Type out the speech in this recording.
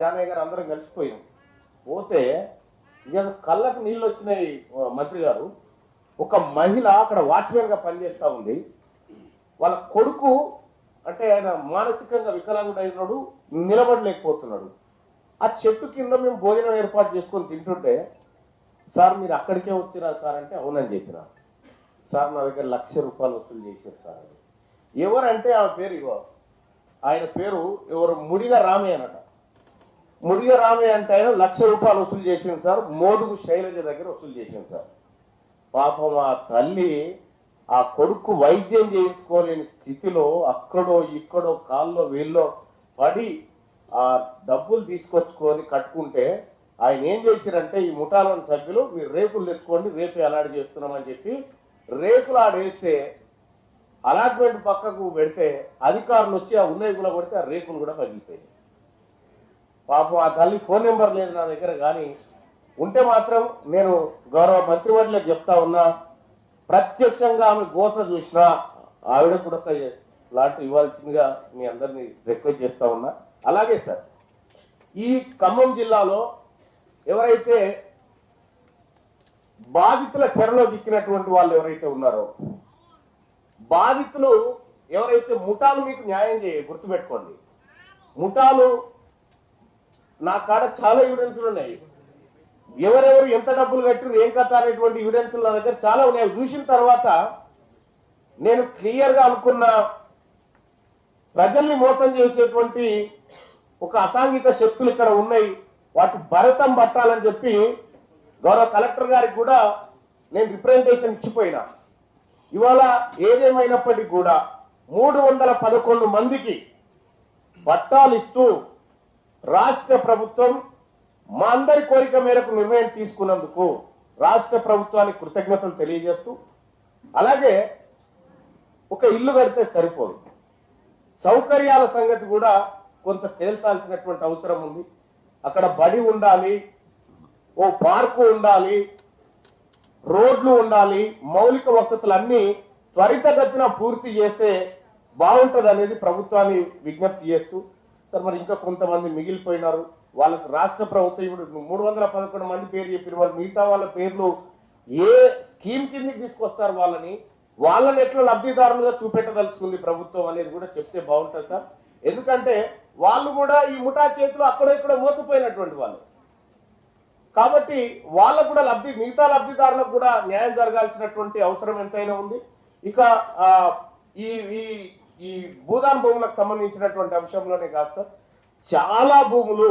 జానయ్య గారు అందరం కలిసిపోయాం. పోతే ఇక కళ్ళకు నీళ్ళు వచ్చినాయి. మంత్రి గారు, ఒక మహిళ అక్కడ వాచ్మెన్ గా పనిచేస్తా ఉంది. వాళ్ళ కొడుకు అంటే ఆయన మానసికంగా వికలాంగుడైనడు, నిలబడలేకపోతున్నాడు. ఆ చెట్టు కింద మేము భోజనం ఏర్పాటు చేసుకొని తింటుంటే, సార్ మీరు అక్కడికే వచ్చిరా సార్ అంటే అవునని చెప్పిన. సార్ నా దగ్గర ₹1,00,000 వసూలు చేశారు సార్ అని. ఎవరంటే ఆ పేరు ఇగో, ఆయన పేరు ఎవరు, ముడిగ రామయ్య అనట. ముడిగ రామయ్య అంటే ఆయన ₹1,00,000 వసూలు చేసింది సార్. మోదుగు శైలజ దగ్గర వసూలు చేసింది సార్. పాపం ఆ తల్లి ఆ కొడుకు వైద్యం చేయించుకోలేని స్థితిలో అక్కడో ఇక్కడో కాల్లో వీళ్ళో పడి ఆ డబ్బులు తీసుకొచ్చుకొని కట్టుకుంటే, ఆయన ఏం చేశారంటే ఈ ముఠాలోని సభ్యులు మీరు రేకులు తెచ్చుకోండి, రేపు అలాట్ చేస్తున్నామని చెప్పి రేకులు ఆడేస్తే అలాట్మెంట్ పక్కకు పెడితే అధికారులు వచ్చి ఆ ఉన్నాయి కూడా కొడితే ఆ రేకులు కూడా పగిలిపోయాయి. పాపం ఆ తల్లి ఫోన్ నెంబర్ లేదు నా దగ్గర, కానీ ఉంటే మాత్రం నేను గౌరవ మంత్రివర్యులకు చెప్తా ఉన్నా, ప్రత్యక్షంగా ఆమె గోస చూసినా ఆవిడ కూడా ఒక లాట్ ఇవ్వాల్సిందిగా మీ అందరినీ రిక్వెస్ట్ చేస్తా ఉన్నా. అలాగే సార్, ఈ ఖమ్మం జిల్లాలో ఎవరైతే బాధితుల చెరలో చిక్కినటువంటి వాళ్ళు ఎవరైతే ఉన్నారో, బాధితులు ఎవరైతే ముఠాలు మీకు న్యాయం గుర్తుపెట్టుకోండి. ముఠాలు నా కాడ చాలా ఎవిడెన్స్లు ఉన్నాయి. ఎవరెవరు ఎంత డబ్బులు కట్టారు ఏం కథ అనేటువంటి ఎవిడెన్స్లు నా దగ్గర చాలా ఉన్నాయి. చూసిన తర్వాత నేను క్లియర్ గా అనుకున్న, ప్రజల్ని మోసం చేసేటువంటి ఒక అసాంఘిక శక్తులు ఇక్కడ ఉన్నాయి, వాటి భరతం పట్టాలని చెప్పి గౌరవ కలెక్టర్ గారికి కూడా నేను రిప్రజెంటేషన్ ఇచ్చిపోయినా. ఇవాళ ఏదేమైనప్పటికీ కూడా 311 మందికి పట్టాలు ఇస్తూ రాష్ట్ర ప్రభుత్వం మా అందరి కోరిక మేరకు నిర్ణయం తీసుకున్నందుకు రాష్ట్ర ప్రభుత్వానికి కృతజ్ఞతలు తెలియజేస్తూ, అలాగే ఒక ఇల్లు కడితే సరిపోదు, సౌకర్యాల సంగతి కూడా కొంత తేల్చాల్సినటువంటి అవసరం ఉంది. అక్కడ బడి ఉండాలి, ఓ పార్కు ఉండాలి, రోడ్లు ఉండాలి, మౌలిక వసతులన్నీ త్వరితగతిన పూర్తి చేస్తే బాగుంటుంది అనేది ప్రభుత్వాన్ని విజ్ఞప్తి చేస్తూ, సార్ మరి ఇంకా కొంతమంది మిగిలిపోయినారు, వాళ్ళకి రాష్ట్ర ప్రభుత్వం ఇప్పుడు 311 మంది పేరు చెప్పిన వాళ్ళు, మిగతా వాళ్ళ పేర్లు ఏ స్కీమ్ కిందకి తీసుకొస్తారు, వాళ్ళని ఎట్లా లబ్ధిదారులుగా చూపెట్టదలుచుకుంది ప్రభుత్వం అనేది కూడా చెప్తే బాగుంటుంది సార్. ఎందుకంటే వాళ్ళు కూడా ఈ ముఠా చేతిలో అక్కడో ఇక్కడ మోసపోయినటువంటి వాళ్ళు కాబట్టి వాళ్ళకు కూడా మిగతా లబ్ధిదారులకు కూడా న్యాయం జరగాల్సినటువంటి అవసరం ఎంతైనా ఉంది. ఇక ఈ ఈ భూదాన్ భూములకు సంబంధించినటువంటి అంశంలోనే కాదు సార్, చాలా భూములు